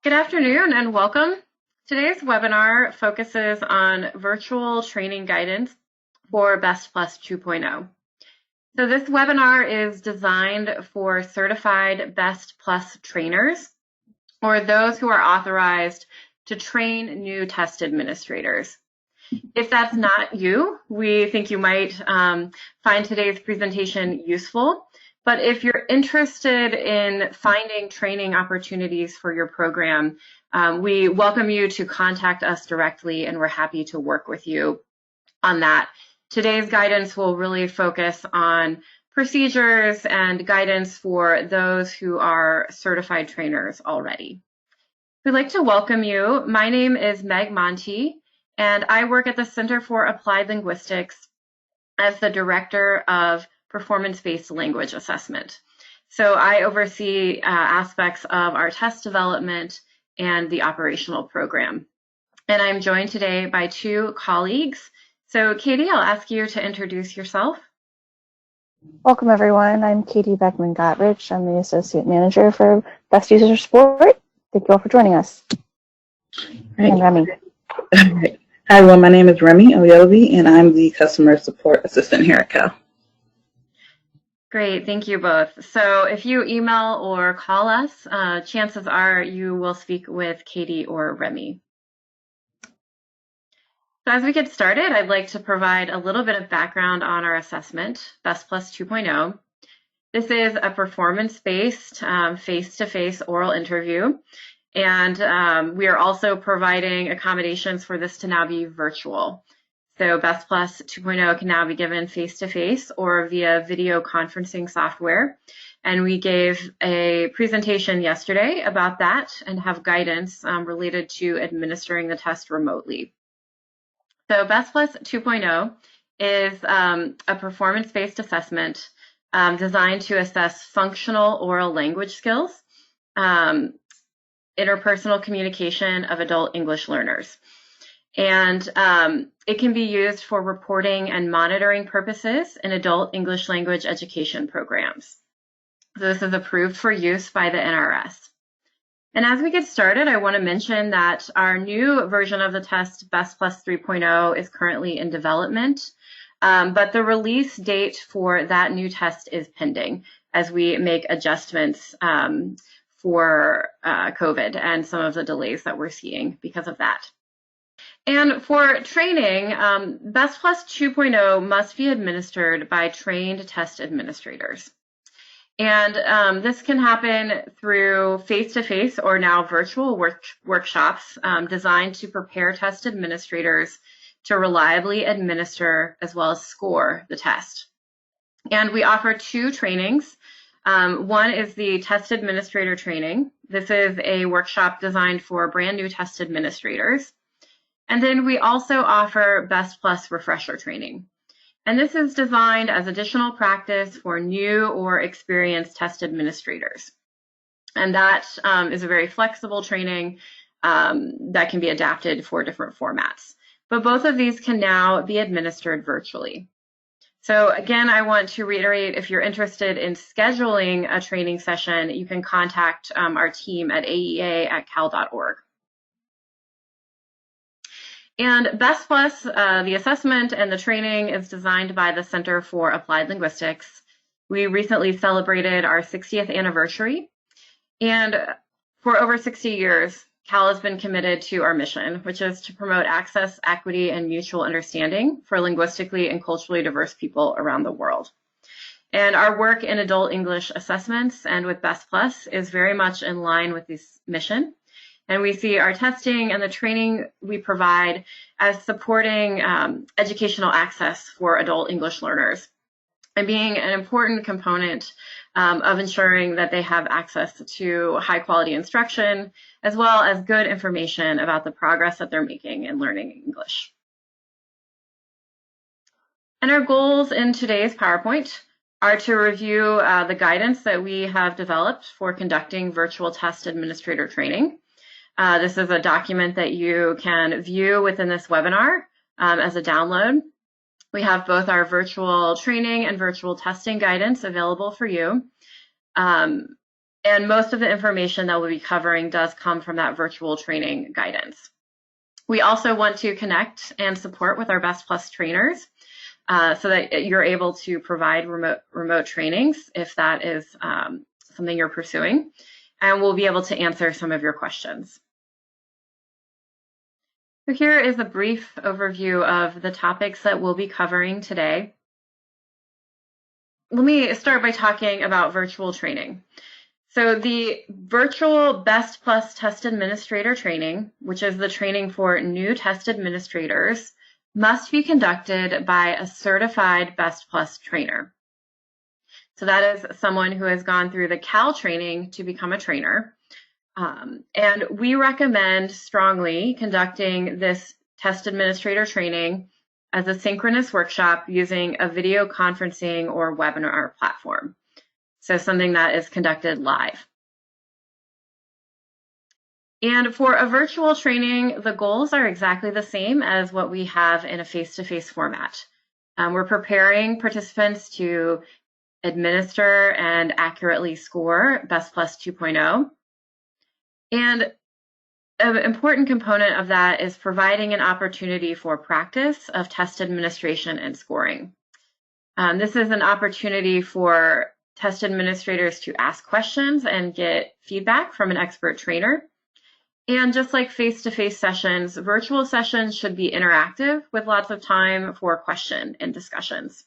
Good afternoon and welcome. Today's webinar focuses on virtual training guidance for Best Plus 2.0. So this webinar is designed for certified Best Plus trainers or those who are authorized to train new test administrators. If that's not you, we think you might find today's presentation useful. But if you're interested in finding training opportunities for your program, we welcome you to contact us directly, and we're happy to work with you on that. Today's guidance will really focus on procedures and guidance for those who are certified trainers already. We'd like to welcome you. My name is Meg Monty, and I work at the Center for Applied Linguistics as the Director of Performance-Based Language Assessment. So I oversee aspects of our test development and the operational program. And I'm joined today by two colleagues. So Katie, I'll ask you to introduce yourself. Welcome everyone. I'm Katie Beckman-Gottridge. I'm the Associate Manager for Best User Support. Thank you all for joining us. Right. And Remy. Hi everyone, my name is Remy Oyobi and I'm the Customer Support Assistant here at Cal. Great, thank you both. So if you email or call us, chances are you will speak with Katie or Remy. So as we get started, I'd like to provide a little bit of background on our assessment, Best Plus 2.0. This is a performance-based, face-to-face oral interview, and we are also providing accommodations for this to now be virtual. So Best Plus 2.0 can now be given face-to-face or via video conferencing software. And we gave a presentation yesterday about that and have guidance related to administering the test remotely. So Best Plus 2.0 is a performance-based assessment designed to assess functional oral language skills, interpersonal communication of adult English learners. And it can be used for reporting and monitoring purposes in adult English language education programs. So this is approved for use by the NRS. And as we get started, I want to mention that our new version of the test, Best Plus 3.0, is currently in development, but the release date for that new test is pending as we make adjustments for COVID and some of the delays that we're seeing because of that. And for training, Best Plus 2.0 must be administered by trained test administrators. And this can happen through face-to-face or now virtual workshops designed to prepare test administrators to reliably administer as well as score the test. And we offer two trainings. One is the test administrator training. This is a workshop designed for brand new test administrators. And then we also offer Best Plus refresher training. And this is designed as additional practice for new or experienced test administrators. And that is a very flexible training that can be adapted for different formats. But both of these can now be administered virtually. So again, I want to reiterate, if you're interested in scheduling a training session, you can contact our team at aea@cal.org. And Best Plus, the assessment and the training is designed by the Center for Applied Linguistics. We recently celebrated our 60th anniversary. And for over 60 years, Cal has been committed to our mission, which is to promote access, equity, and mutual understanding for linguistically and culturally diverse people around the world. And our work in adult English assessments and with Best Plus is very much in line with this mission. And we see our testing and the training we provide as supporting educational access for adult English learners and being an important component of ensuring that they have access to high quality instruction, as well as good information about the progress that they're making in learning English. And our goals in today's PowerPoint are to review the guidance that we have developed for conducting virtual test administrator training. This is a document that you can view within this webinar as a download. We have both our virtual training and virtual testing guidance available for you. And most of the information that we'll be covering does come from that virtual training guidance. We also want to connect and support with our Best Plus trainers so that you're able to provide remote trainings if that is something you're pursuing, and we'll be able to answer some of your questions. So here is a brief overview of the topics that we'll be covering today. Let me start by talking about virtual training. So the virtual Best Plus Test Administrator training, which is the training for new test administrators, must be conducted by a certified Best Plus trainer. So that is someone who has gone through the CAL training to become a trainer. And we recommend strongly conducting this test administrator training as a synchronous workshop using a video conferencing or webinar platform. So something that is conducted live. And for a virtual training, the goals are exactly the same as what we have in a face-to-face format. We're preparing participants to administer and accurately score Best Plus 2.0. And an important component of that is providing an opportunity for practice of test administration and scoring. This is an opportunity for test administrators to ask questions and get feedback from an expert trainer. And just like face-to-face sessions, virtual sessions should be interactive with lots of time for question and discussions.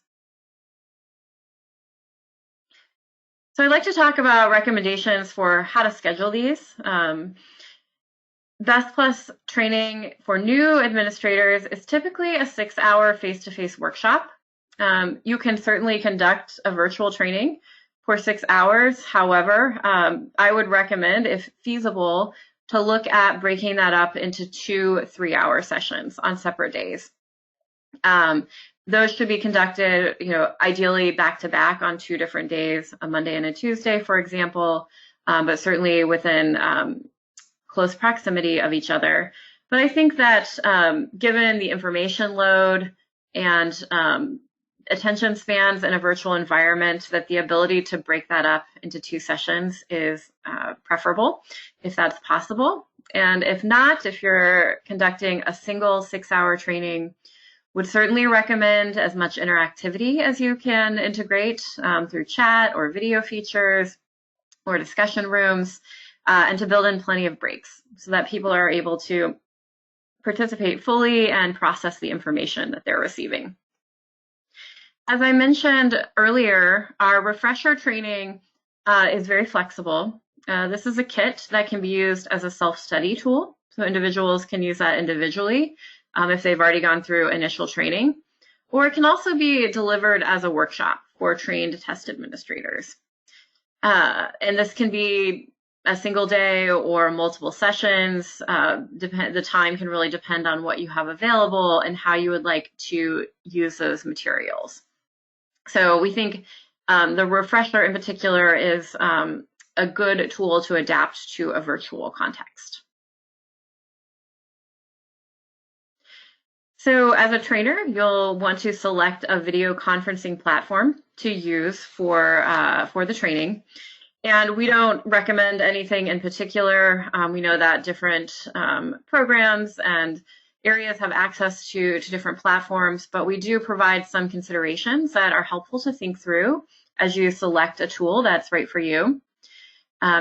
So I'd like to talk about recommendations for how to schedule these. Best Plus training for new administrators is typically a 6-hour face-to-face workshop. You can certainly conduct a virtual training for 6 hours. However, I would recommend, if feasible, to look at breaking that up into 2 3-hour sessions on separate days. Those should be conducted, ideally back-to-back on 2 different days, a Monday and a Tuesday, for example, but certainly within close proximity of each other. But I think that given the information load and attention spans in a virtual environment, that the ability to break that up into 2 sessions is preferable, if that's possible. And if not, if you're conducting a single 6-hour training, would certainly recommend as much interactivity as you can integrate through chat or video features or discussion rooms, and to build in plenty of breaks so that people are able to participate fully and process the information that they're receiving. As I mentioned earlier, our refresher training is very flexible. This is a kit that can be used as a self-study tool, so individuals can use that individually if they've already gone through initial training, or it can also be delivered as a workshop for trained test administrators. And this can be a single day or multiple sessions. The time can really depend on what you have available and how you would like to use those materials. So we think the refresher in particular is a good tool to adapt to a virtual context. So as a trainer, you'll want to select a video conferencing platform to use for the training. And we don't recommend anything in particular. We know that different programs and areas have access to different platforms, but we do provide some considerations that are helpful to think through as you select a tool that's right for you.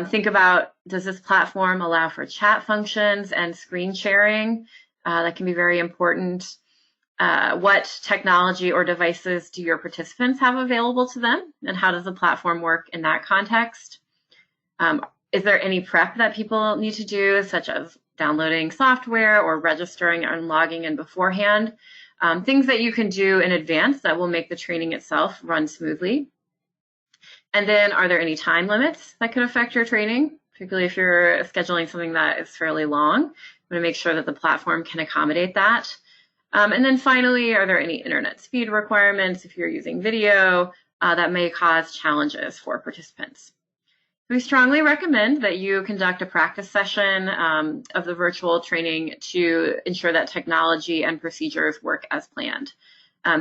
Think about, does this platform allow for chat functions and screen sharing? That can be very important. What technology or devices do your participants have available to them, and how does the platform work in that context? Is there any prep that people need to do, such as downloading software or registering and logging in beforehand? Things that you can do in advance that will make the training itself run smoothly. And then, are there any time limits that could affect your training, particularly if you're scheduling something that is fairly long? You want to make sure that the platform can accommodate that. And then finally, are there any internet speed requirements if you're using video that may cause challenges for participants? We strongly recommend that you conduct a practice session of the virtual training to ensure that technology and procedures work as planned.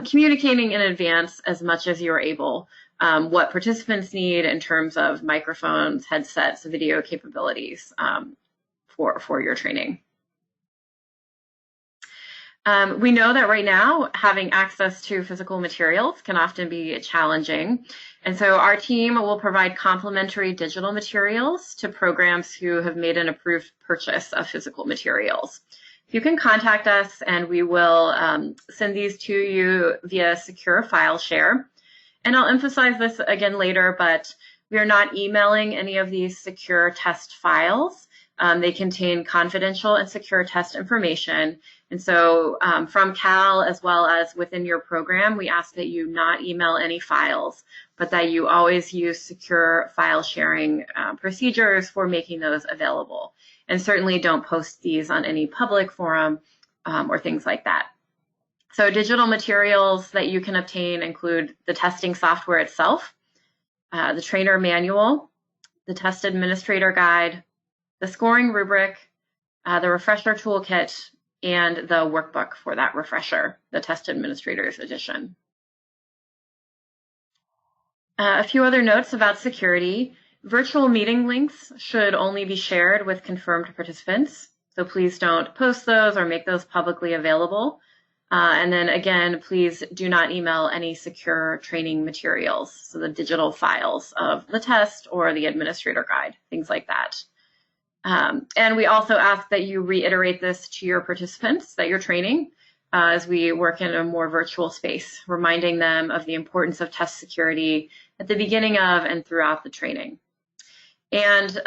Communicating in advance as much as you're able what participants need in terms of microphones, headsets, video capabilities for your training. We know that right now having access to physical materials can often be challenging, and so our team will provide complimentary digital materials to programs who have made an approved purchase of physical materials. You can contact us and we will send these to you via secure file share. And I'll emphasize this again later, but we are not emailing any of these secure test files. They contain confidential and secure test information. And so from Cal as well as within your program, we ask that you not email any files, but that you always use secure file sharing procedures for making those available. And certainly don't post these on any public forum or things like that. So digital materials that you can obtain include the testing software itself, the trainer manual, the test administrator guide, the scoring rubric, the refresher toolkit, and the workbook for that refresher, the test administrator's edition. A few other notes about security. Virtual meeting links should only be shared with confirmed participants, so please don't post those or make those publicly available. And then again, please do not email any secure training materials, so the digital files of the test or the administrator guide, things like that. And we also ask that you reiterate this to your participants that you're training as we work in a more virtual space, reminding them of the importance of test security at the beginning of and throughout the training. And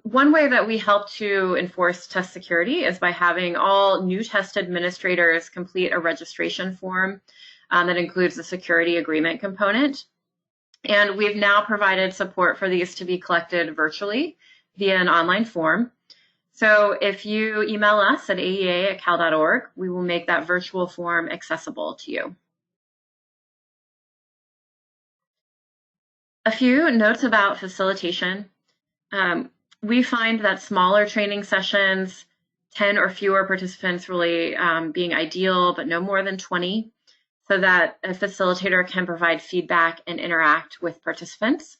one way that we help to enforce test security is by having all new test administrators complete a registration form that includes the security agreement component. And we've now provided support for these to be collected virtually via an online form. So if you email us at aea@cal.org, we will make that virtual form accessible to you. A few notes about facilitation. We find that smaller training sessions, 10 or fewer participants really being ideal, but no more than 20, so that a facilitator can provide feedback and interact with participants.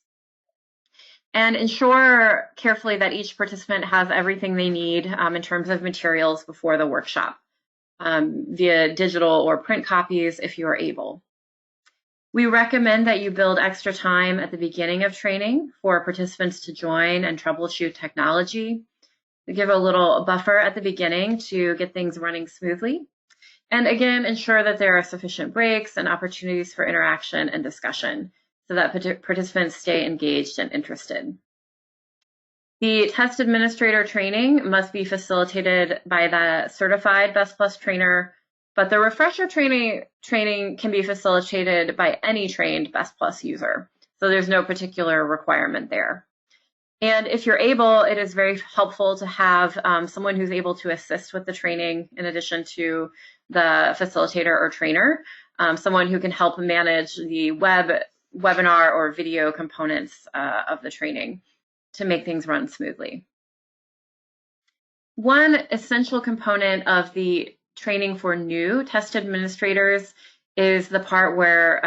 And ensure carefully that each participant has everything they need in terms of materials before the workshop, via digital or print copies if you are able. We recommend that you build extra time at the beginning of training for participants to join and troubleshoot technology. We give a little buffer at the beginning to get things running smoothly. And again, ensure that there are sufficient breaks and opportunities for interaction and discussion so that participants stay engaged and interested. The test administrator training must be facilitated by the certified Best Plus trainer, but the refresher training can be facilitated by any trained Best Plus user. So there's no particular requirement there. And if you're able, it is very helpful to have someone who's able to assist with the training in addition to the facilitator or trainer, someone who can help manage the webinar or video components of the training to make things run smoothly. One essential component of the training for new test administrators is the part where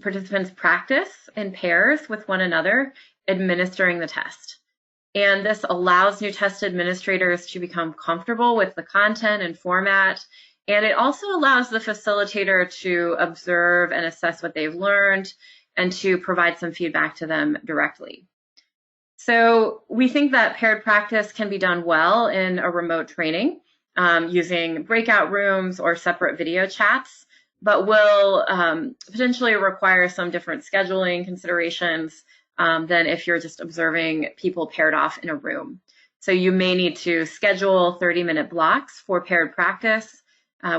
participants practice in pairs with one another administering the test. And this allows new test administrators to become comfortable with the content and format. And it also allows the facilitator to observe and assess what they've learned and to provide some feedback to them directly. So we think that paired practice can be done well in a remote training using breakout rooms or separate video chats, but will potentially require some different scheduling considerations than if you're just observing people paired off in a room. So you may need to schedule 30-minute blocks for paired practice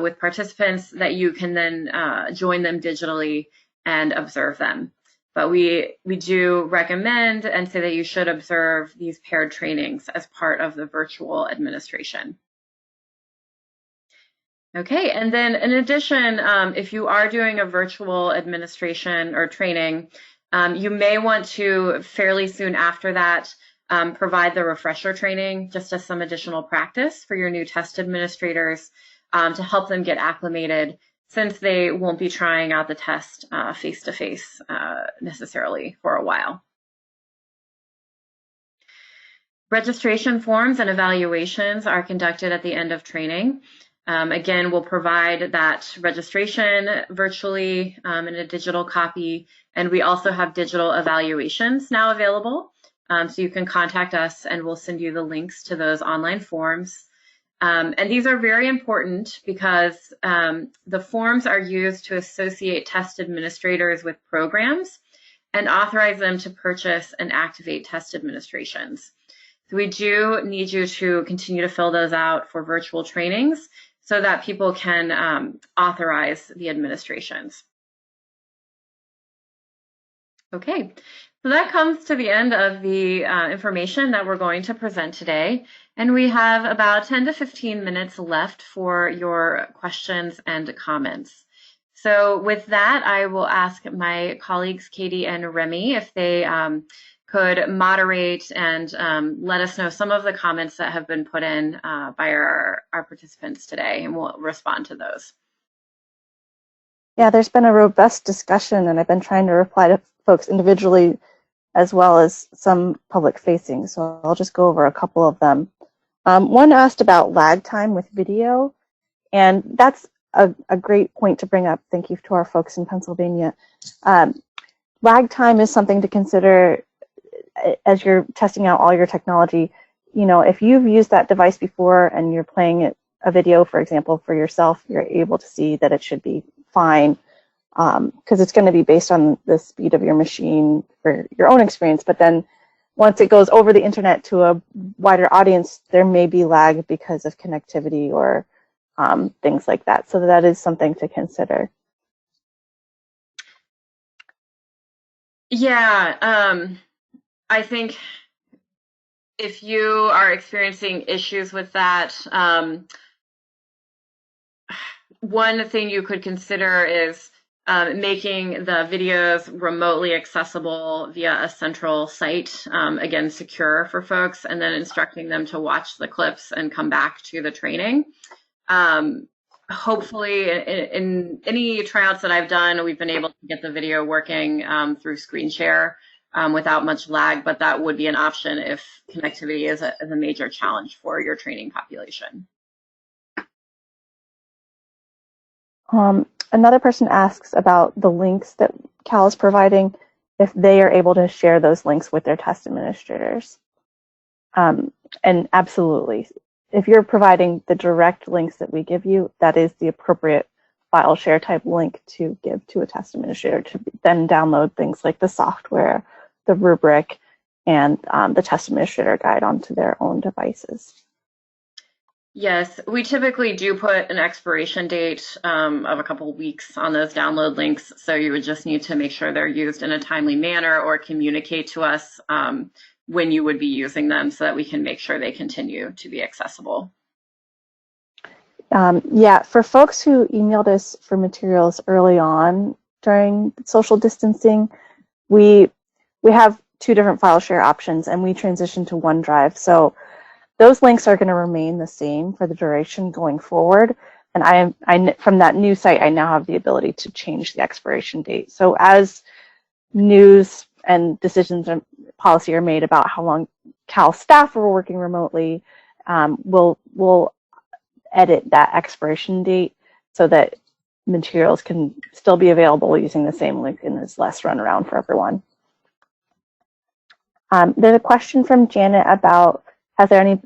with participants that you can then join them digitally and observe them. But we do recommend and say that you should observe these paired trainings as part of the virtual administration. Okay, and then in addition, if you are doing a virtual administration or training, you may want to fairly soon after that provide the refresher training just as some additional practice for your new test administrators to help them get acclimated since they won't be trying out the test face-to-face necessarily for a while. Registration forms and evaluations are conducted at the end of training. Again, we'll provide that registration virtually in a digital copy, and we also have digital evaluations now available. So you can contact us and we'll send you the links to those online forms. And these are very important because the forms are used to associate test administrators with programs and authorize them to purchase and activate test administrations. So we do need you to continue to fill those out for virtual trainings so that people can authorize the administrations. Okay, so that comes to the end of the information that we're going to present today. And we have about 10 to 15 minutes left for your questions and comments. So with that, I will ask my colleagues, Katie and Remy, if they could moderate and let us know some of the comments that have been put in by our participants today, and we'll respond to those. Yeah, there's been a robust discussion, and I've been trying to reply to folks individually as well as some public facing, so I'll just go over a couple of them. One asked about lag time with video, and that's a great point to bring up. Thank you to our folks in Pennsylvania. Lag time is something to consider as you're testing out all your technology. You know, if you've used that device before and you're playing a video, for example, for yourself, you're able to see that it should be fine because it's going to be based on the speed of your machine for your own experience. But then once it goes over the internet to a wider audience, there may be lag because of connectivity or things like that. So that is something to consider. Yeah, I think if you are experiencing issues with that, one thing you could consider is making the videos remotely accessible via a central site, again, secure for folks, and then instructing them to watch the clips and come back to the training. Hopefully, in any tryouts that I've done, we've been able to get the video working through screen share without much lag, but that would be an option if connectivity is a major challenge for your training population. Another person asks about the links that Cal is providing, if they are able to share those links with their test administrators. And absolutely, if you're providing the direct links that we give you, that is the appropriate file share type link to give to a test administrator to then download things like the software, the rubric, and the test administrator guide onto their own devices. Yes, we typically do put an expiration date of a couple of weeks on those download links, so you would just need to make sure they're used in a timely manner or communicate to us when you would be using them so that we can make sure they continue to be accessible. Yeah, for folks who emailed us for materials early on during social distancing, we have two different file share options, and we transitioned to OneDrive. So those links are going to remain the same for the duration going forward. And I from that new site, I now have the ability to change the expiration date. So as news and decisions and policy are made about how long Cal staff are working remotely, we'll edit that expiration date so that materials can still be available using the same link and there's less runaround for everyone. There's a question from Janet about, has there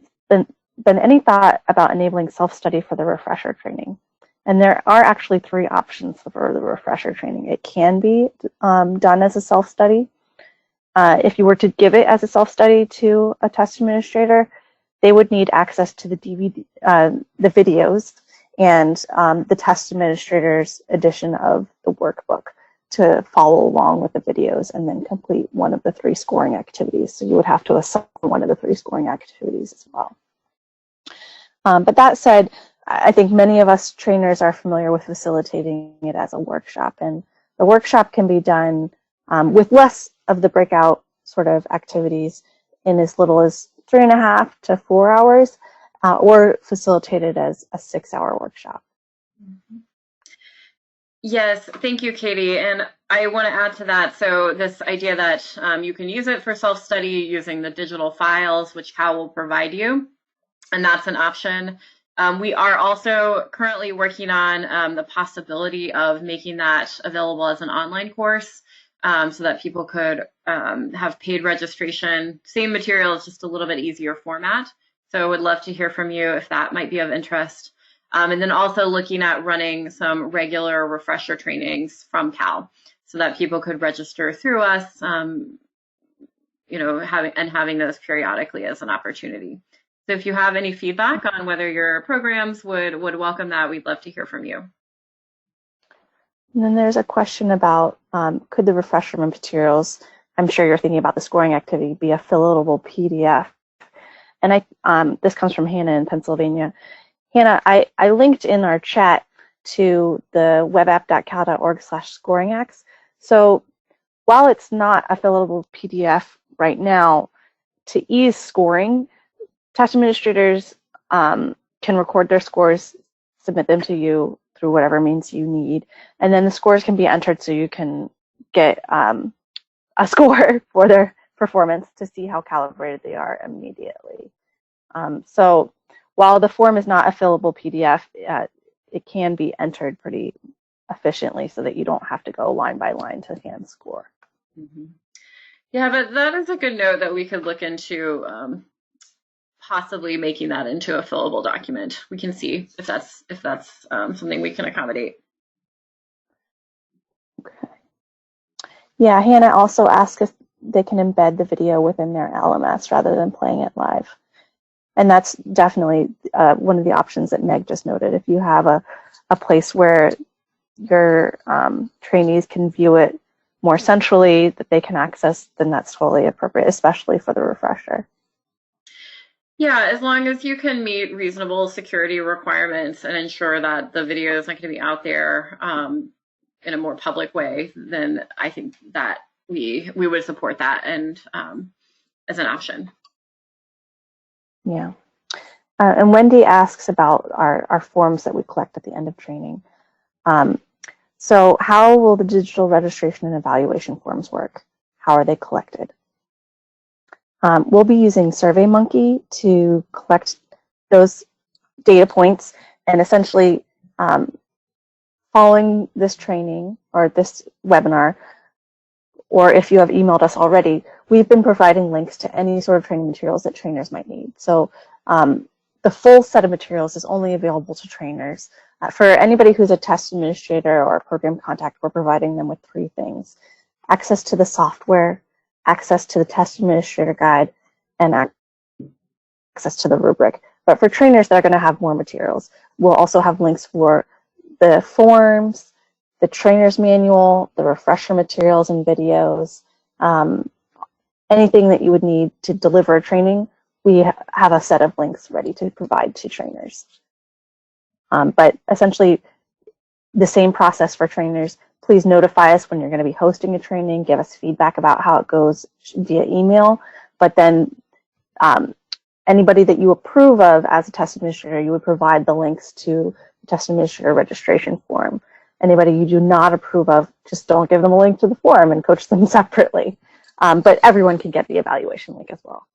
been any thought about enabling self-study for the refresher training? And there are actually three options for the refresher training. It can be done as a self-study. If you were to give it as a self-study to a test administrator, they would need access to the DVD, the videos, and the test administrator's edition of the workbook to follow along with the videos and then complete one of the three scoring activities. So you would have to assign one of the three scoring activities as well. But that said, I think many of us trainers are familiar with facilitating it as a workshop, and the workshop can be done with less of the breakout sort of activities in as little as 3.5 to 4 hours, or facilitated as a 6-hour workshop. Yes, thank you, Katie. And I want to add to that. So this idea that you can use it for self-study using the digital files, which Cal will provide you, and that's an option. We are also currently working on the possibility of making that available as an online course, so that people could have paid registration, same materials, just a little bit easier format. So I would love to hear from you if that might be of interest. And then also looking at running some regular refresher trainings from Cal so that people could register through us, having those periodically as an opportunity. So if you have any feedback on whether your programs would welcome that, we'd love to hear from you. And then there's a question about could the refresher materials, I'm sure you're thinking about the scoring activity, be a fillable PDF? And this comes from Hannah in Pennsylvania. Hannah, I linked in our chat to the webapp.cal.org/scoringacts. So while it's not a fillable PDF right now, to ease scoring, test administrators can record their scores, submit them to you through whatever means you need, and then the scores can be entered so you can get a score for their performance to see how calibrated they are immediately. So while the form is not a fillable PDF, it can be entered pretty efficiently so that you don't have to go line by line to hand score. Mm-hmm. Yeah, but that is a good note that we could look into possibly making that into a fillable document. We can see if that's something we can accommodate. Okay. Yeah, Hannah also asked if they can embed the video within their LMS rather than playing it live. And that's definitely one of the options that Meg just noted. If you have a place where your trainees can view it more centrally, that they can access, then that's totally appropriate, especially for the refresher. Yeah, as long as you can meet reasonable security requirements and ensure that the video is not going to be out there in a more public way, then I think that we would support that and as an option. Yeah. And Wendy asks about our forms that we collect at the end of training. So how will the digital registration and evaluation forms work? How are they collected? We'll be using SurveyMonkey to collect those data points, and essentially following this training or this webinar, or if you have emailed us already, we've been providing links to any sort of training materials that trainers might need. So the full set of materials is only available to trainers. For anybody who's a test administrator or a program contact, we're providing them with 3 things: access to the software, access to the test administrator guide, and access to the rubric. But for trainers that are going to have more materials, we'll also have links for the forms, the trainer's manual, the refresher materials and videos, anything that you would need to deliver a training. We have a set of links ready to provide to trainers. But essentially, the same process for trainers. Please notify us when you're going to be hosting a training, give us feedback about how it goes via email, but then anybody that you approve of as a test administrator, you would provide the links to the test administrator registration form. Anybody you do not approve of, just don't give them a link to the form and coach them separately. But everyone can get the evaluation link as well.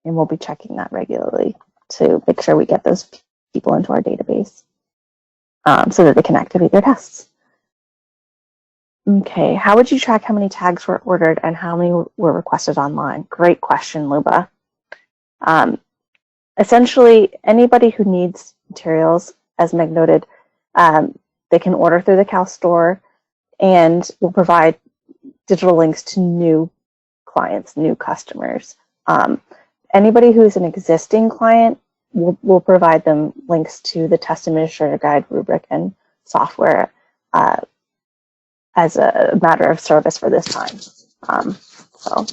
And we'll be checking that regularly to make sure we get those people into our database so that they can activate their tests. Okay, how would you track how many tags were ordered and how many were requested online? Great question, Luba. Essentially, anybody who needs materials, as Meg noted, they can order through the Cal store, and we'll provide digital links to new clients, new customers. Anybody who is an existing client, we'll provide them links to the test administrator guide, rubric, and software as a matter of service for this time. So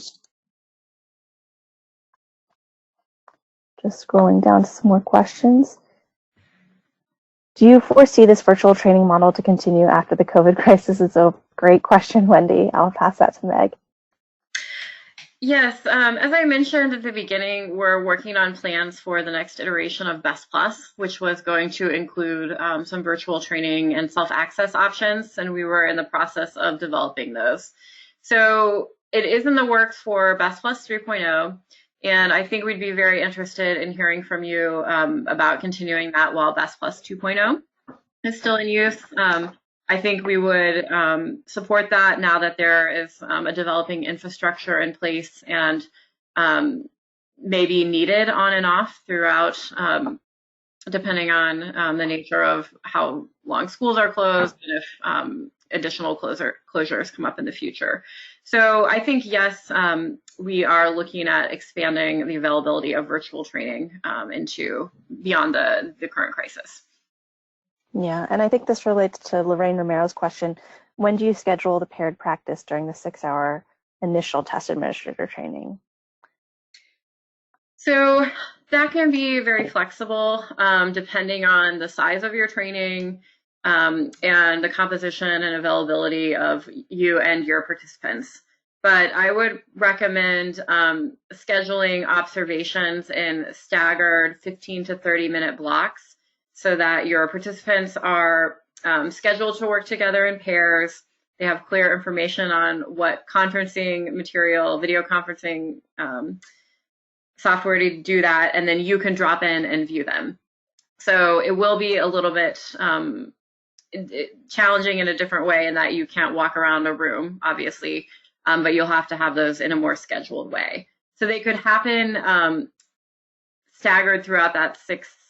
just scrolling down to some more questions. Do you foresee this virtual training model to continue after the COVID crisis is over? Great question, Wendy. I'll pass that to Meg. Yes, as I mentioned at the beginning, we're working on plans for the next iteration of Best Plus, which was going to include some virtual training and self-access options, and we were in the process of developing those. So it is in the works for Best Plus 3.0, and I think we'd be very interested in hearing from you about continuing that while Best Plus 2.0 is still in use. I think we would support that now that there is a developing infrastructure in place and maybe needed on and off throughout, depending on the nature of how long schools are closed and if additional closures come up in the future. So I think, yes, we are looking at expanding the availability of virtual training into beyond the current crisis. Yeah, and I think this relates to Lorraine Romero's question. When do you schedule the paired practice during the 6-hour initial test administrator training? So that can be very flexible depending on the size of your training and the composition and availability of you and your participants. But I would recommend scheduling observations in staggered 15 to 30-minute blocks so that your participants are scheduled to work together in pairs. They have clear information on what conferencing material, video conferencing software to do that, and then you can drop in and view them. So it will be a little bit challenging in a different way in that you can't walk around a room, obviously, but you'll have to have those in a more scheduled way. So they could happen staggered throughout that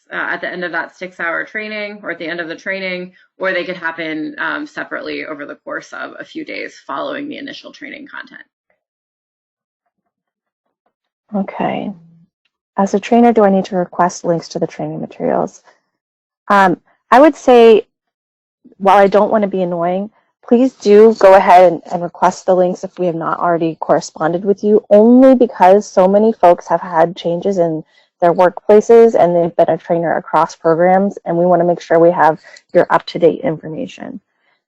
at the end of that 6-hour training or at the end of the training, or they could happen separately over the course of a few days following the initial training content. Okay. As a trainer, do I need to request links to the training materials? I would say, while I don't want to be annoying, please do go ahead and request the links if we have not already corresponded with you, only because so many folks have had changes in their workplaces and they've been a trainer across programs, and we want to make sure we have your up-to-date information.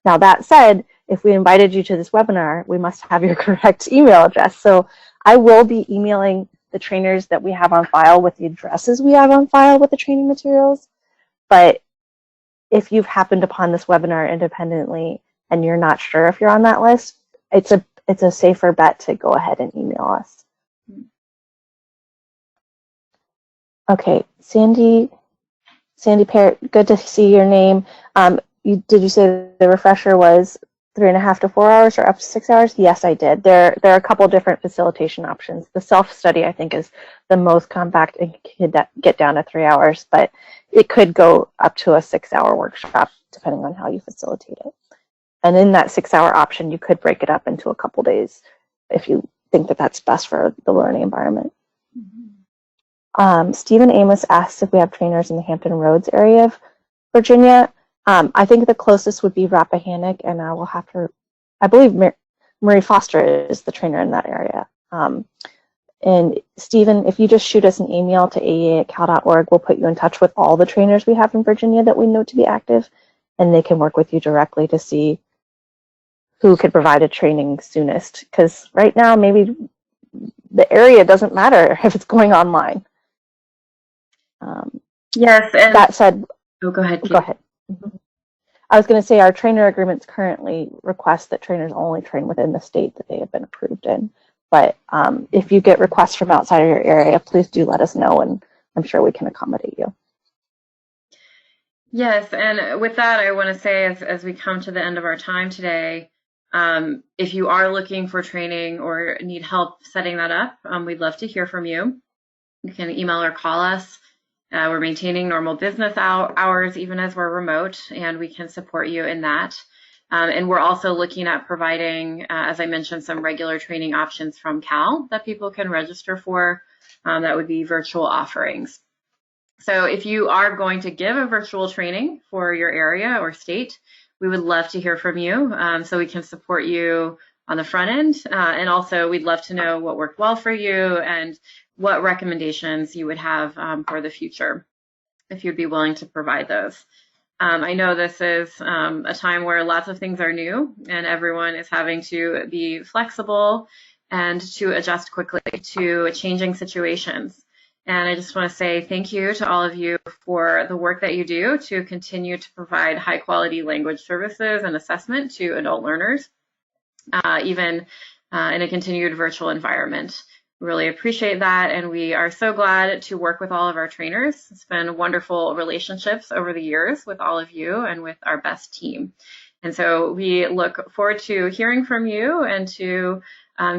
Now, that said, if we invited you to this webinar, we must have your correct email address. So I will be emailing the trainers that we have on file with the addresses we have on file with the training materials. But if you've happened upon this webinar independently and you're not sure if you're on that list, it's a safer bet to go ahead and email us. Okay, Sandy Parrott, good to see your name. Did you say the refresher was 3.5 to 4 hours or up to 6 hours? Yes, I did. There are a couple different facilitation options. The self-study, I think, is the most compact and can get down to 3 hours, but it could go up to a 6-hour workshop depending on how you facilitate it. And in that 6-hour option, you could break it up into a couple days if you think that that's best for the learning environment. Stephen Amos asks if we have trainers in the Hampton Roads area of Virginia. I think the closest would be Rappahannock, and I believe Marie Foster is the trainer in that area. And Stephen, if you just shoot us an email to aea@cal.org, we'll put you in touch with all the trainers we have in Virginia that we know to be active, and they can work with you directly to see who could provide a training soonest. Because right now, maybe the area doesn't matter if it's going online. Yes, and that said, go ahead. Go ahead. I was going to say our trainer agreements currently request that trainers only train within the state that they have been approved in. But if you get requests from outside of your area, please do let us know, and I'm sure we can accommodate you. Yes, and with that, I want to say as we come to the end of our time today, if you are looking for training or need help setting that up, we'd love to hear from you. You can email or call us. We're maintaining normal business hours even as we're remote, and we can support you in that. And we're also looking at providing, as I mentioned, some regular training options from Cal that people can register for. That would be virtual offerings. So if you are going to give a virtual training for your area or state, we would love to hear from you so we can support you on the front end. And also we'd love to know what worked well for you and what recommendations you would have for the future, if you'd be willing to provide those. I know this is a time where lots of things are new and everyone is having to be flexible and to adjust quickly to changing situations. And I just want to say thank you to all of you for the work that you do to continue to provide high quality language services and assessment to adult learners, even in a continued virtual environment. Really appreciate that, and we are so glad to work with all of our trainers. It's been wonderful relationships over the years with all of you and with our best team. And so we look forward to hearing from you and to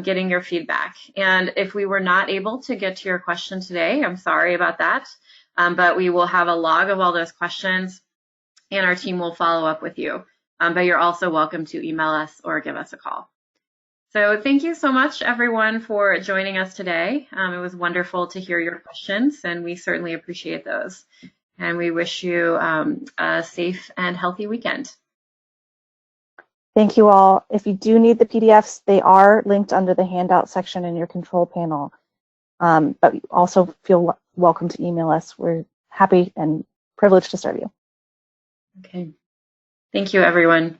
getting your feedback. And if we were not able to get to your question today, I'm sorry about that, but we will have a log of all those questions and our team will follow up with you. But you're also welcome to email us or give us a call. So thank you so much, everyone, for joining us today. It was wonderful to hear your questions, and we certainly appreciate those. And we wish you a safe and healthy weekend. Thank you all. If you do need the PDFs, they are linked under the handout section in your control panel. But also feel welcome to email us. We're happy and privileged to serve you. Okay. Thank you, everyone.